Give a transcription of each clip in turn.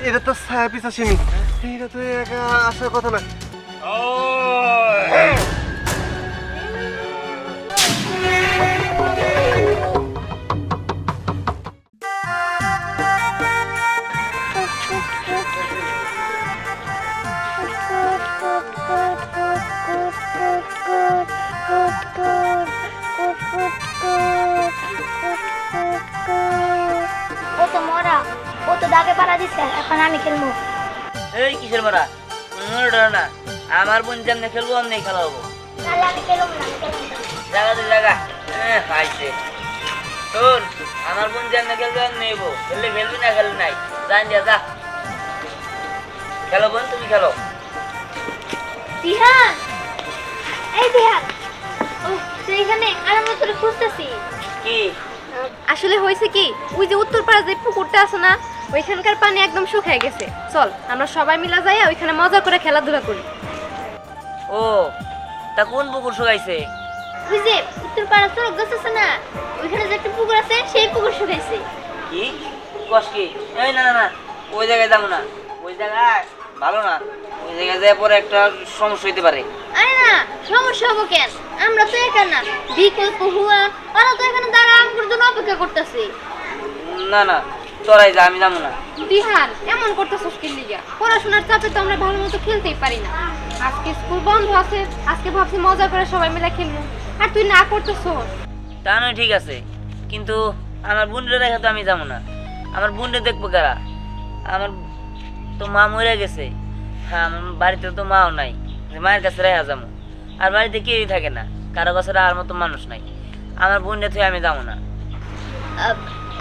এটা তো ছায়া পিছা সিমি, এটা তো একা আসার কথা না। ও তো মরা, ও তো দাগে পালা দিচ্ছে, এখন আমি খেলবো। এই কিসের মারা ডর না, আমার বোন যেমনি খেলবো অমনি খেলা হবো। তাহলে আমি খেলবো না, জায়গা তো জায়গা পাইছে। শোন, আমার বোন যেমনি খেলবে অমনি নেবো, খেললে খেলবি না খেলবি নাই, জান যা যা খেলো বোন, তুমি খেলো। দিহান, এই দিহান, ও তুই এখানে? আর আমরা তোরে খুঁজতেছি। কি আসলে হয়েছে কি, ওই যে উত্তরপাড়া যে পুকুরটা আছে না, ওইখানকার পানি একদম শুকিয়ে গেছে। চল আমরা সবাই মিলে যাই, ওইখানে মজা করে খেলাধুলা করি। ও তা কোন পুকুর শুকাইছে? ওই যে উত্তরপাড়া চড়ক গাছ আছে না, ওইখানে যে একটা পুকুর আছে, সেই পুকুর শুকাইছে। কি কস কি? এই না না না, ওই জায়গায় যাবো না, ওই জায়গায় ভালো না, ওই জায়গায় যাওয়ার পরে একটা সমস্যা হইতে পারে। আরে না, সমস্যা হবো কেন? আমরা তো একা না, বিকল্প হুয়া ওরা তো এখানে দাঁড়া আমার জন্য অপেক্ষা করতেছে। না না, তোরাই যা, আমি যাবো না। দিহান, এমন করতেছস কি লিগা? পড়াশোনার চাপে তো আমরা ভালো মতো খেলতেই পারি না। আজকে স্কুল বন্ধ আছে, আজকে ভাবছি মজা করে সবাই মিলে খেলবো, আর তুই না করতেছস। তা নয় ঠিক আছে, কিন্তু আমার বোনরে রেখে তো আমি যাবো না। আমার বোনরে দেখবো কারা? আমার তো মা মরে গেছে, হ্যাঁ আমার বাড়িতে তো মাও নাই, মায়ের কাছে রেখা যাবো। আর বাড়িতে কেউই থাকে না, কারো কাছে আর মতো মানুষ নাই। আমার বোনরে থেকে আমি যাবো না।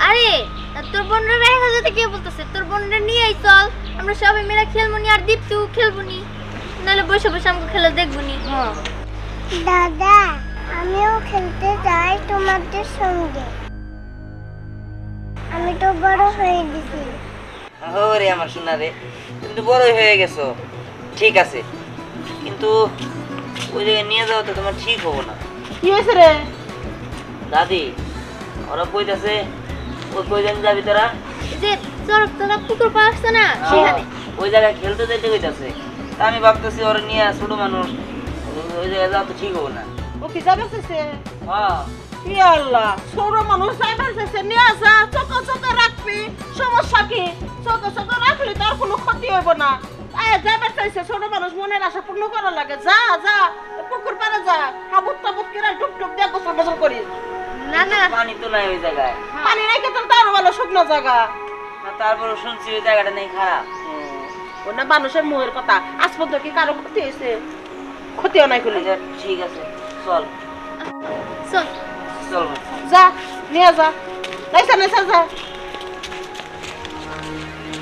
আরে তোর বোনরা রেখা যেতে কে বলতেছে? তোর বোনরা নিয়ে আই, চল আমরা সবাই মিলে খেলবো নি, আর দীপ্তু খেলবো নি, নাহলে বসে বসে আমাকে খেলা দেখবো নি। দাদা, আমিও খেলতে যাই তোমাদের সঙ্গে, আমি তো বড় হয়ে গেছি। ওরে আমার সোনা রে, তুমি তো বড়ই হয়ে গেছো, ঠিক আছে, কিন্তু ওই জায়গায় নিয়ে যাওয়া তো তোমার ঠিক হবো না। কি হয়েছে রে? দাদি ওরা কইতাছে, ওই কই জানি যাবি তোরা? যে চড়ক তোরা পুকুর পা আসছে না, সেখানে। ওই জায়গায় খেলতে যেতে কইতাছে, তা আমি ভাবতেছি ওরা নিয়ে ছোট মানুষ, ওই জায়গায় যাওয়া তো ঠিক হবো না। ও কি যাবে চাইছে? হ্যাঁ কি আল্লাহ, সৌর মানুষ যাইবার চাইছে, নিয়ে আসা, চোখে চোখে রাখবি, সমস্যা কি? চোখে চোখে রাখলে তার কোনো ক্ষতি হইব না। যাইবার চাইছে, ছোট মানুষ মনের আশা পূর্ণ করা লাগে। যা যা, পুকুর পাড়ে যা, হাবুত টাবুত করে ডুব ডুব দিয়ে গোসল গোসল করিস। না না, পানি তো নাই ওই জায়গায়। পানি রেখে তো তার ভালো শুকনো জায়গা। তারপরে শুনছি ওই জায়গাটা নেই খারাপ। ওটা মানুষের মুহের কথা, আজ পর্যন্ত কি কারো ক্ষতি হয়েছে? ক্ষতিও নাই করলে। আচ্ছা ঠিক আছে, চল চল চল যা, নিয়ে যা, নাইসা নাইসা যা।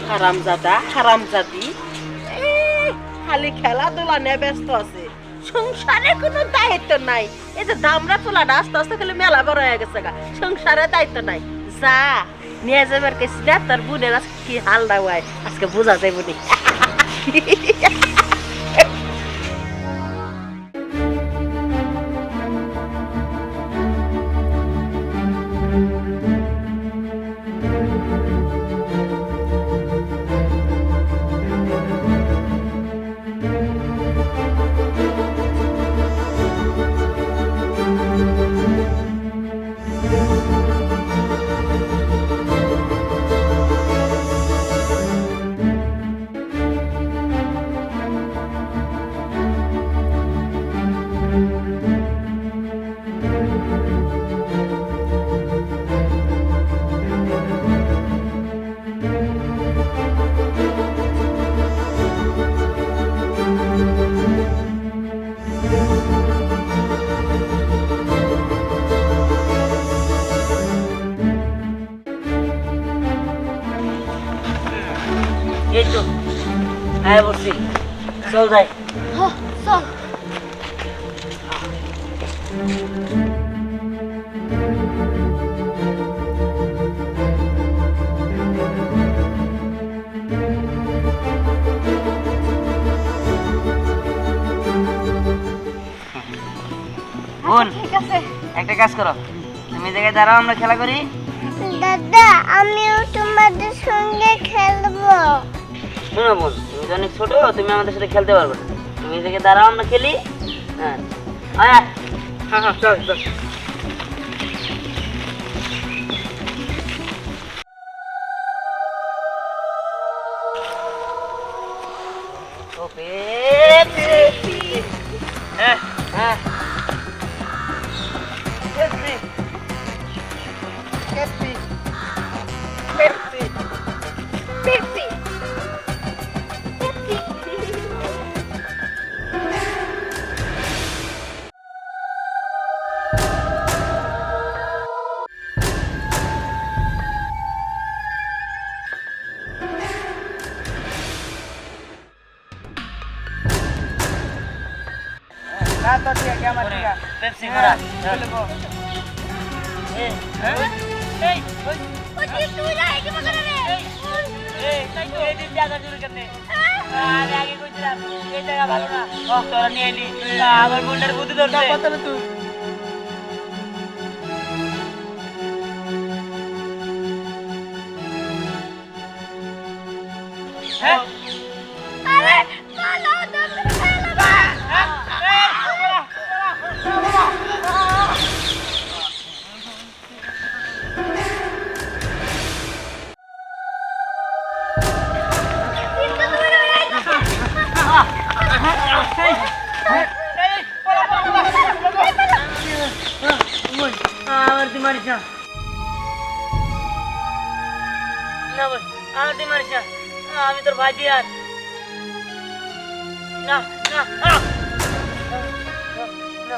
হারামজাদা, হারামজাদি, খালি খেলাধুলা নিয়ে ব্যস্ত আছে, সংসারে কোনো দায়িত্ব নাই। এই যে দামরা চুলাটা আস্তে আস্তে খালি মেলা বড় হয়ে গেছে গা, সংসারে দায়িত্ব নাই। যা, নিয়ে যাবার কেছি না, তোর বোনের আজকে কি হাল না হয় আজকে বোঝা যাইব নি। এই তো হ্যাঁ বলছি, চল যাই। চল। আছে। একটা কাজ করো, তুমি এই জায়গায় দাঁড়াও, আমরা খেলা করি। দাদা আমিও তোমাদের সঙ্গে খেলবো। শোনো বোন, তুমি তো অনেক ছোট, তুমি আমাদের সাথে খেলতে পারবে না। তুমি এই জায়গায় দাঁড়াও, আমরা খেলি। হ্যাঁ আয়। হ্যাঁ হ্যাঁ চল চল। ও পেপসি। হ্যাঁ হ্যাঁ Pepsi Pepsi Pepsi Pepsi. Pepsi করা। তুই না কি মনে রে? আমার বোনের বুদ্ধি ধরছে। হ্যাঁ আরে চলো দৌড়ে খেলবো। আমার তুই মারিস না। না বল, আমার তুই মারিস না। আমি তোর ভাই দিয়ার। না না না না না।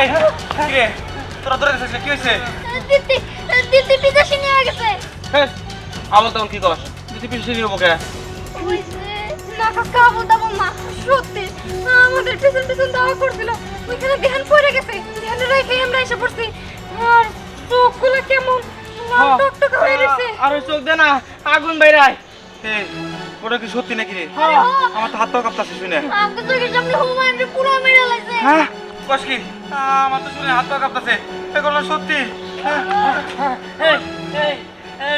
এই কি রে, তোরা ধরে গেছিস কি হয়েছে? দিদি দিদি বিদেশে নিয়ে গেছে। হ্যাঁ আবল তখন কি করস? দিদি পিছিয়ে নিয়ে বকে। না কাকা বলতাম না, সত্যি আমাদের পিছন পিছন দাওয়া করছিল, ওইখানে ধ্যান পড়ে গেছে, ধ্যানে রেখে আমরা এসে পড়ছি। আর চোখগুলো কেমন লাল টকটক হয়ে গেছে। আর ওই চোখ দে না, আগুন বাইরায়। এই ওটা কি সত্যি নাকি রে? আমার তো হাত পা কাঁপতাছে শুনে। আমাকে চোখের সামনে হুমায়ুন পুরো মেরে লাগছে। হ্যাঁ কস কি? আমার তো শুনে হাত পা কাঁপতাছে। এগুলো সত্যি?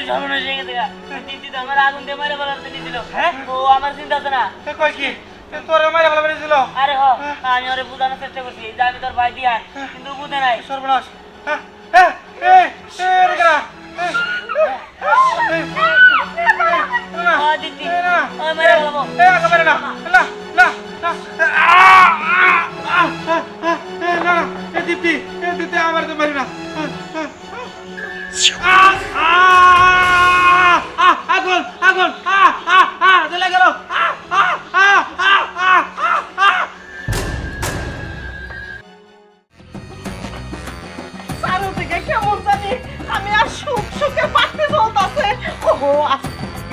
সর্বনাশ হয়ে গেছে গা। দিদি তো আমার আগুন দিয়ে মারা ফেলাতে নিয়েছিল। ও আমার চিন্তা আছে না। কয় কি তোর মারা ফেলা বেরিয়েছিল? আরে হ, আমি ওরে বুঝানোর চেষ্টা করছি যে আমি তোর ভাই দিয়া, কিন্তু বুঝে নাই। সর্বনাশ। হ্যাঁ হ্যাঁ এই এই রে কারা? দিদি ওই মারা ফেলাবো। এই আগে মেরে না না না না না এই দীপ্তি আমার তো মারি না। আগুন আগুন জ্বলে গেল। চারদিকে কেমন জানি আমি আর সুখ সুখে বাড়তে চলতেছে। ওহো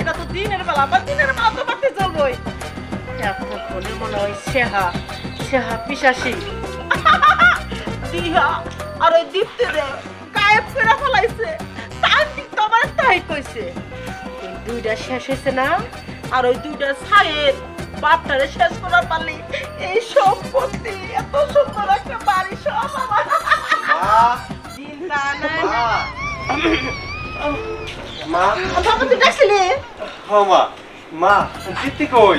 এটা তো দিনের বেলা, বা দিনের বেলা তো বাড়তে চলবই। এতক্ষণে মনে হয় সেহা সেহা পিশাসি দিহা আর ওই দীপ্তি রে গায়েব করে ফেলাইছে। তার ঠিক তো আমার তাই কইছে, ওই দুইটা শেষ হয়েছে না, আর ওই দুইটা ছায়ের বাপটারে শেষ করার পারলি এই সম্পত্তি এত সুন্দর একটা বাড়ি সব আমার। চিন্তা নাই মা বাবা, তুই ডাকছিলি? ও মা মা দীপ্তি কই?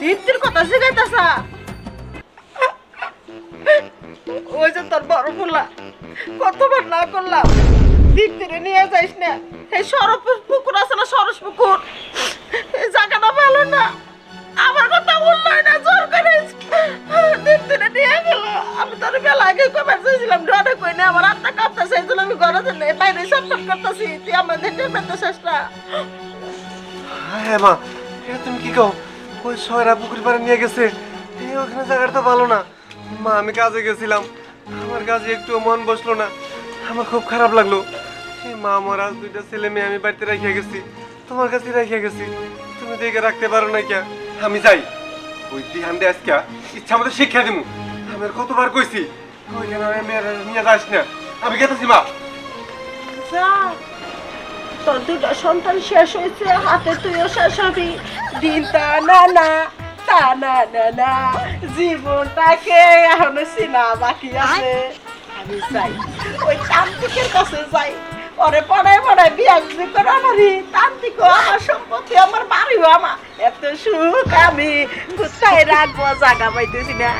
দীপ্তির কথা জিগাইতাছা? ওই যে তোর বড় ফুলা কতবার না করলাম দীপ্তিরে নিয়ে যাইস না। এই সরস পুকুর আছে না, সরস পুকুর, এই জায়গাটা ভালো না। আমার কথা বললাই না, জোর করে দীপ্তিরে নিয়ে গেল। আমি তোর বেলা আগে কবার চাইছিলাম, ডরে কই না, আমার আত্মা কাঁপতেছে, এই জন্য আমি ঘরে চলে বাইরে ছটফট করতেছি। তুই আমাদের পেতে শেষ না। হ্যাঁ মা, এটা তুমি কি কও? ওই শহরা পুকুর পাড়ে নিয়ে গেছে। এই ওখানে জায়গাটা তো ভালো না। মা আমি কাজে গেছিলাম, আমার কাজে একটু মন বসলো না, আমার খুব খারাপ লাগলো। এই মা আমার আজ দুইটা ছেলে মেয়ে আমি বাড়িতে রেখে গেছি, তোমার কাছে রেখে গেছি, তুমি দেখে রাখতে পারো না কে? আমি যাই ওই দিহান দিয়ে আজকে ইচ্ছা মতো শিক্ষা দিমু। আমি আর কতবার কইছি ওইখানে আমি আর নিয়ে যাস না। আমি গেতেছি মা। যা তোর দুটো সন্তান শেষ হয়েছে, হাতে তুইও শেষ হবি। দিন তা না না জীবনটাকে এখনো চিনা বাকি আছে। আমি চাই ওই তান্ত্রিকের কাছে যাই, পরে পড়ায় পড়ায় বিয়া বুঝি করা পারি। তান্ত্রিকও আমার সম্পত্তি, আমার বাড়িও আমার। এত সুখ আমি কোথায় রাখবো, জায়গা পাইতেছি না।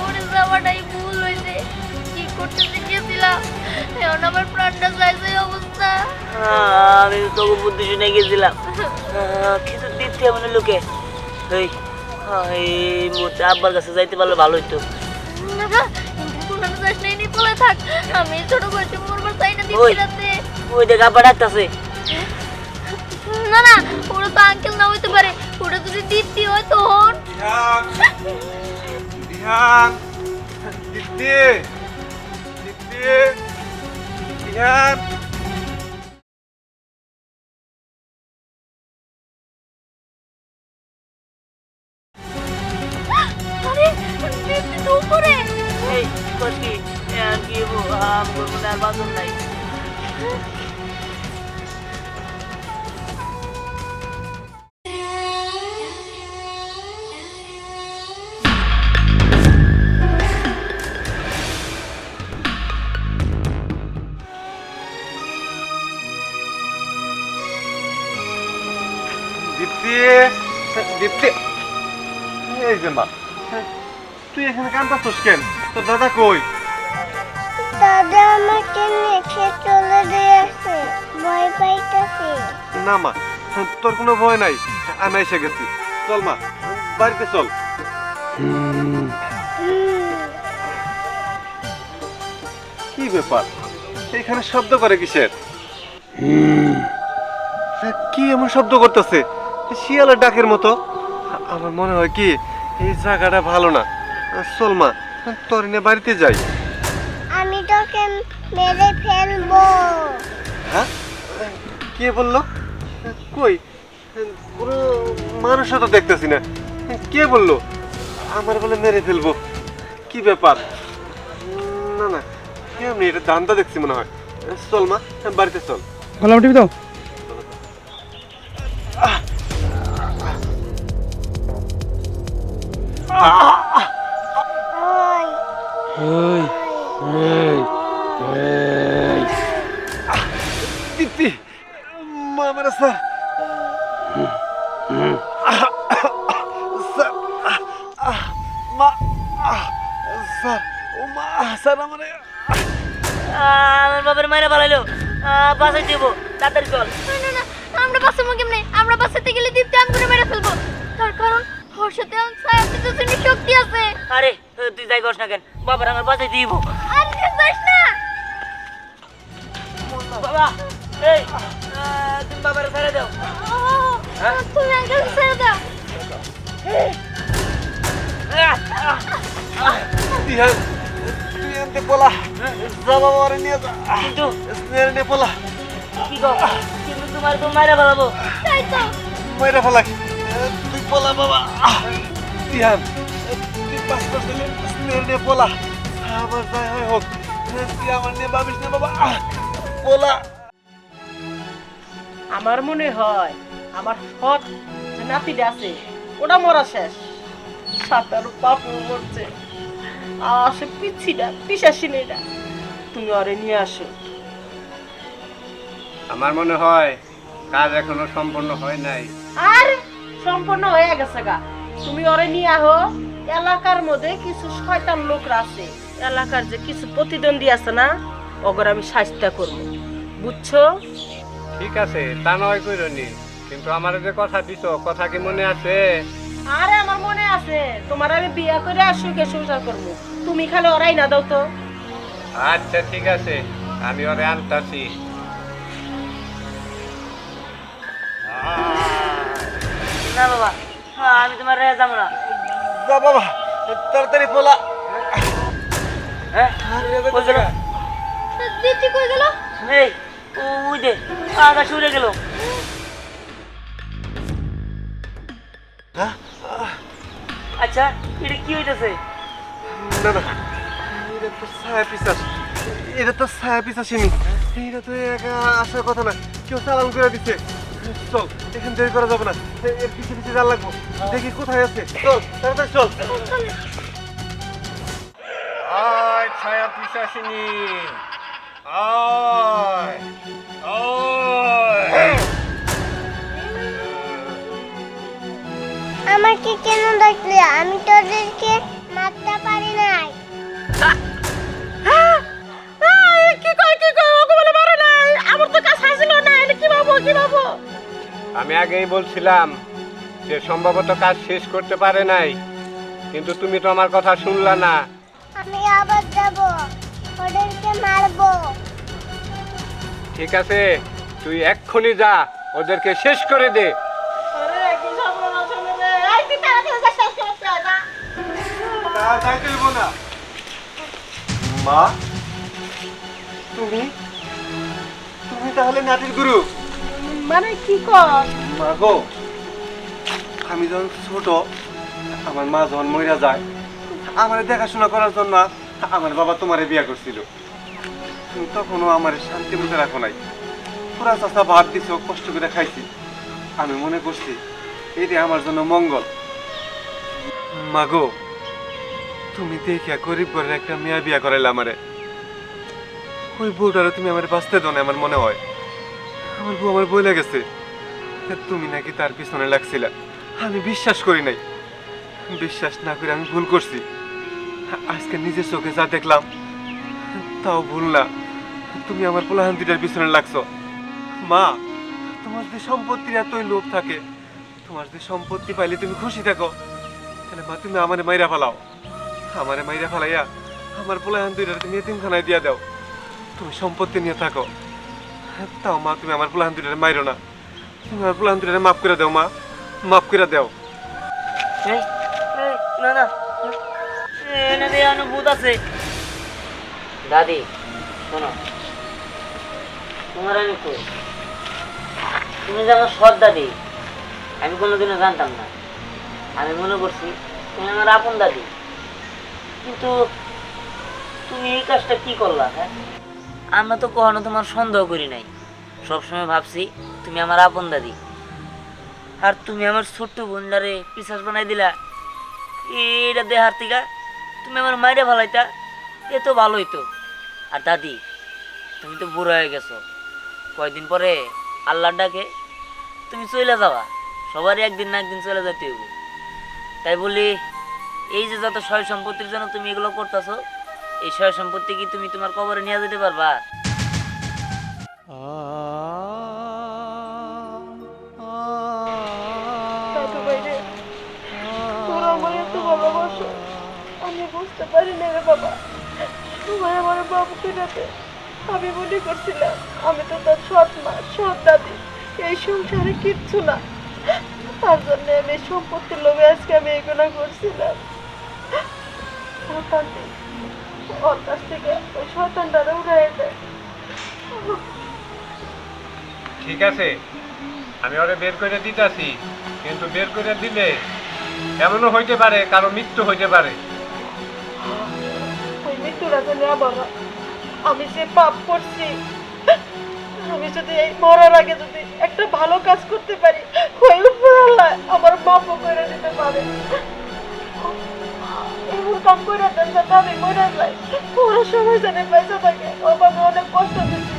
ওরে যাওয়াটাই ভুল হয়েছে, কি করতে গেছিলাম, এখন আমার প্রাণটা যাইছে অবস্থা। আমি তো তোকে বুদ্ধি শুনে গেছিলাম, কিছু দিতে মানে লোকে। এই এই মুহূর্তে আব্বার কাছে যাইতে পারলে ভালো হইতো। থাক, আমি ছোট বয়সে মরবার চাই না। ওই ওই দেখ আব্বা ডাকতেছে। না না, ওরা তো আঙ্কেল না হইতে পারে, ওরা যদি দিদি হয় তখন। ধ্যান দিদি দিদি ধ্যান। আরে দিদি তো উপরে। এই করছি আর কি আম করবো না, আর বাসন নাই। দীপ্তি দীপ্তি, এই যে মা, তুই এখানে কাঁদতাছিস কেন? তোর দাদা কই? দাদা আমাকে রেখে চলে গেছে, ভয় পাইতেছে। না মা, তোর কোনো ভয় নাই, আমি এসে গেছি। চল মা, বাড়িতে চল। কি ব্যাপার, এখানে শব্দ করে কিসের? কি এমন শব্দ করতেছে? শিয়ালের ডাকের মতো। আমার মনে হয় কি এই জায়গাটা ভালো না। চল মা, তোর নিয়ে বাড়িতে যাই। আমি তোকে মেরে ফেলবো। হ্যাঁ, কে বললো? কই, কোনো মানুষও তো দেখতেছি না। কে বললো আমার বলে মেরে ফেলবো? কি ব্যাপার? না না, কেমনি এটা দান্দা দেখছি মনে হয়। চল মা, বাড়িতে চল। ভালো টিভি দাও। ওই দীপ্তি, মা আমার স্যার, স্যার, মা, স্যার, ও মা, স্যার আমার আমার বাবার মায়েরা পালাইলো, বাসায় দেবো, তাড়াতাড়ি চল। না না, আমরা বাসাবো কেমনে? আমরা বাসাতে গেলে দীপ্তি আঙ্গুরে মেরে ফেলবো। তার কারণ ওর সাথে ছায়াচিত্রজনী শক্তি আছে। আরে তুই যাই করস না কেন, বাবার আমার বাসায় দিব। আর তুই যাস না। বাবা, এই তুমি বাবার ছেড়ে দাও। তুমি আঙ্কেল ছেড়ে দাও। দিহান, তুই আনতে পোলা, যা বাবা ওরে নিয়ে যা। কিন্তু স্নেহের নিয়ে পোলা, কি গো, কিন্তু তোমার তো মায়েরা পালাবো। তাই তো। ময়রা ফেলা, তুই পোলা বাবা। দিহান, তুই পাস করছিলি, স্নেহের নিয়ে পোলা। আমার যাই হয় হোক, তুই আমার নিয়ে ভাবিস না বাবা। পোলা। আমার মনে হয় আমার হক যে নাতিটা আছে ওটা মরা শেষ। সাতার বাপু মরছে, আসে পিছিটা পিসাসিনেটা। তুমি ওরে নিয়ে আসো। আমার মনে হয় কাজ এখনো সম্পূর্ণ হয় নাই। আর সম্পূর্ণ হয়ে গেছে গা। তুমি ওরে নিয়ে আহো। এলাকার মধ্যে কিছু শয়তান লোকরা আছে, এলাকার যে কিছু প্রতিদ্বন্দ্বী আছে না, ওগর আমি শাস্তি করব, বুঝছো? ঠিক আছে, তা নয় কইরনি, কিন্তু আমার যে কথা দিছো, কথা কি মনে আছে? আরে আমার মনে আছে, তোমার আমি বিয়া করে সুখে সংসার করবো। তুমি খালি ওরাই না দাও তো। আচ্ছা ঠিক আছে, আমি ওরে আনতাছি। না বাবা, আমি তোমার রেখে যাবো না। যা বাবা, তাড়াতাড়ি পোলা। হ্যাঁ কই গেল? দীপ্তি কই গেল? এই ওই যে আকাশ উড়ে গেল। হ্যাঁ? আচ্ছা এটা কি হইতেছে? না না, এটা তো ছায়া পিশাচ, এটা তো ছায়া পিশাচিনি, এটা তো একা আসার কথা না, কেউ চালান করে দিচ্ছে। চল, এখান দেরি করা যাবে না, এর পিছিয়ে পিছিয়ে যা লাগবো, দেখি কোথায় আছে। চল তাড়াতাড়ি চল। আয় ছায়া পিশাচিনী, আয় আয়। আমাকে কেন ডাকলে? আমি তোদেরকে মারতে পারি নাই। কি কয় ওকে বলে মারে নাই, আমার তো কাছে আসছিল না, এটা কি ভাবো? আমি আগেই বলছিলাম যে সম্ভবত কাজ শেষ করতে পারে নাই, কিন্তু তুমি তো আমার কথা শুনলা না। আমি আবার যাব, ওদেরকে মারবো। ঠিক আছে, তুই এক্ষুনি যা, ওদেরকে শেষ করে দে। আরে কি সর্বনাশ হলো রে, এই তুই তাড়াতাড়ি যা, শেষ করতে আয় না। যাইতে হইব না। মা, তুমি তুমি তাহলে নাটির গুরু? মানে কি কর? মা গো, আমি যখন ছোট, আমার মা যখন মইরা যায়, আমার দেখাশোনা করার জন্য আমার বাবা তোমারে বিয়া করছিল। তুমি তখনও আমার শান্তি মতো রাখো নাই, পুরা চাষা ভাত দিছ, কষ্ট করে খাইছি। আমি মনে করছি এটি আমার জন্য মঙ্গল। মা গো, তুমি দেখিয়া গরিব ঘরের একটা মেয়া বিয়া করাইলে আমারে, ওই বউটারে তুমি আমার বাঁচতে দাও না। আমার মনে হয় আমার বউ আমার বইলে গেছে তুমি নাকি তার পিছনে লাগছিলা। আমি বিশ্বাস করি নাই, বিশ্বাস না করে আমি ভুল করছি। আজকে নিজের চোখে যা দেখলাম তাও ভুল না, তুমি আমার পোলাহান দুইটার পিছনে লাগছো। মা, তোমার যে সম্পত্তির এতই লোভ থাকে, তোমার যে সম্পত্তি পাইলে তুমি খুশি থাকো, তাহলে মা তুমি আমারে মাইরা ফেলাও। আমারে মাইরা ফেলাইয়া আমার পোলাহান দুইটার তুমি এতিমখানায় দিয়া দাও, তুমি সম্পত্তি নিয়ে থাকো। তাও মা তুমি আমার পোলাহান দুইটারে মাইরো না, তুমি আমার পোলাহান দুইটারে মাফ করে দাও। মা, মাফ করে দাও। এই, এই, না না এনে দিয়ে ভূত আছে। দাদি শোনো, তোমার আমি কই, তুমি যে আমার সৎ দাদি, আমি কোনোদিনও জানতাম না। আমি মনে করছি তুমি আমার আপন দাদি, কিন্তু তুমি এই কাজটা কি করলা? হ্যাঁ, আমরা তো কখনো তোমার সন্দেহ করি নাই, সবসময় ভাবছি তুমি আমার আপন দাদি। আর তুমি আমার ছোট্ট বোনটারে পিসাস বানাই দিলা, এইটা দেহার থেকে তুমি আমার মাইরে ভালাইতা, এ তো ভালো হইতো। আর দাদি, তুমি তো বুড়ো হয়ে গেছো, কয়দিন পরে আল্লাহর ডাকে তুমি চলে যাওয়া, সবারই একদিন না একদিন চলে যেতে হইব। তাই বলি, এই যে যত সয় সম্পত্তির জন্য তুমি এগুলো করতেছো, এই সয় সম্পত্তি কি তুমি তোমার কবরে নিয়ে যেতে পারবা? দাদু ভাই রে, তোরা আমার এত ভালোবাসো, আমি বুঝতে পারি না রে বাবা। তোমার আমার বাবু কিনাতে আমি মনে করছিলাম আমি তো তার সৎ মা, সৎ দাদি, এই সংসারে কিচ্ছু না। তার জন্য আমি সম্পত্তির লোভে আজকে আমি এগুলো করছিলাম। শয়তানটি ওর কাছ থেকে ওই শয়তানটারে উড়াই দেয়। ঠিক আছে, আমি ওরে বের করে দিতেছি, কিন্তু বের করে দিলে এমনও হইতে পারে কারো মৃত্যু হইতে পারে। ওই মৃত্যুরা জানি আবার আমি যে পাপ করছি, আমি যদি এই মরার আগে যদি একটা ভালো কাজ করতে পারি, ওই উপর আল্লাহ আমার মাফও করে দিতে পারে। এমন কাম করে দেন যাতে আমি মরে যাই, ওরা সবাই জানে পয়সা থাকে, ও বাবা অনেক কষ্ট দিচ্ছি।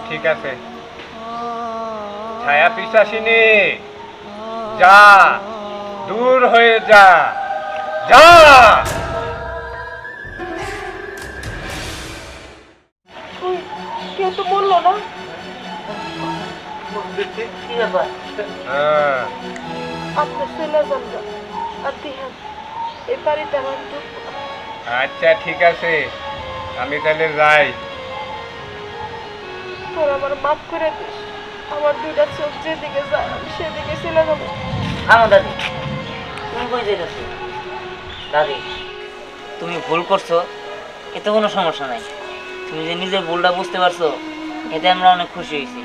ঠিক আছে, ছায়া পিশাচিনী, যা, দূর হয়ে যা, যা। ওই কেউ তো বললো না। কি ব্যাপার? হ্যাঁ, আপনার ছেলে জানবা আর দিহান এই বাড়িতে আমার ঢুকবো না। আচ্ছা ঠিক আছে, আমি তাহলে যাই। তোর আমার মাফ করে দিস, আমার দুইটা চোখ যেদিকে যায় আমি সেদিকে চলে যাবো। থামো দাদি, তুমি কই যাইতেছো? দাদি, তুমি ভুল করছো, এতে কোনো সমস্যা নাই। তুমি যে নিজের ভুলটা বুঝতে পারছো, এতে আমরা অনেক খুশি হয়েছি।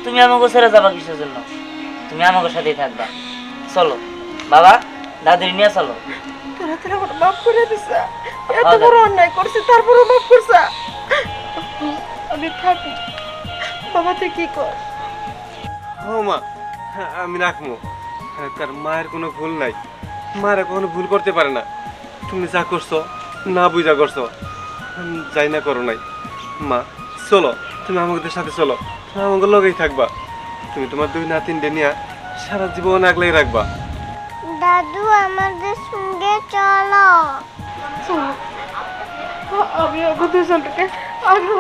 তুমি আমাকে ছেড়ে যাবা কিসের জন্য? তুমি আমাকে সাথেই থাকবা। চলো বাবা, দাদির নিয়ে চলো। তোরা তোরা আমার মাফ করে দিস, এত দাদি। বড় অন্যায় করছি তারপরও মাফ করছ। আমি থাকি, বাবা তুই কি কর? ও মা, আমি রাখবো, তার মায়ের কোনো ভুল নাই, মায়ের কখনো ভুল করতে পারে না। তুমি যা করছো না বুঝা করছো, যাই না করো নাই। মা চলো, তুমি আমাদের সাথে চলো, তুমি আমাকে লগেই থাকবা। তুমি তোমার দুই নাতিনকে নিয়ে সারা জীবন আগলেই রাখবা। দাদু আমাদের সঙ্গে চলো। আমি ওকে দুজনকে আগে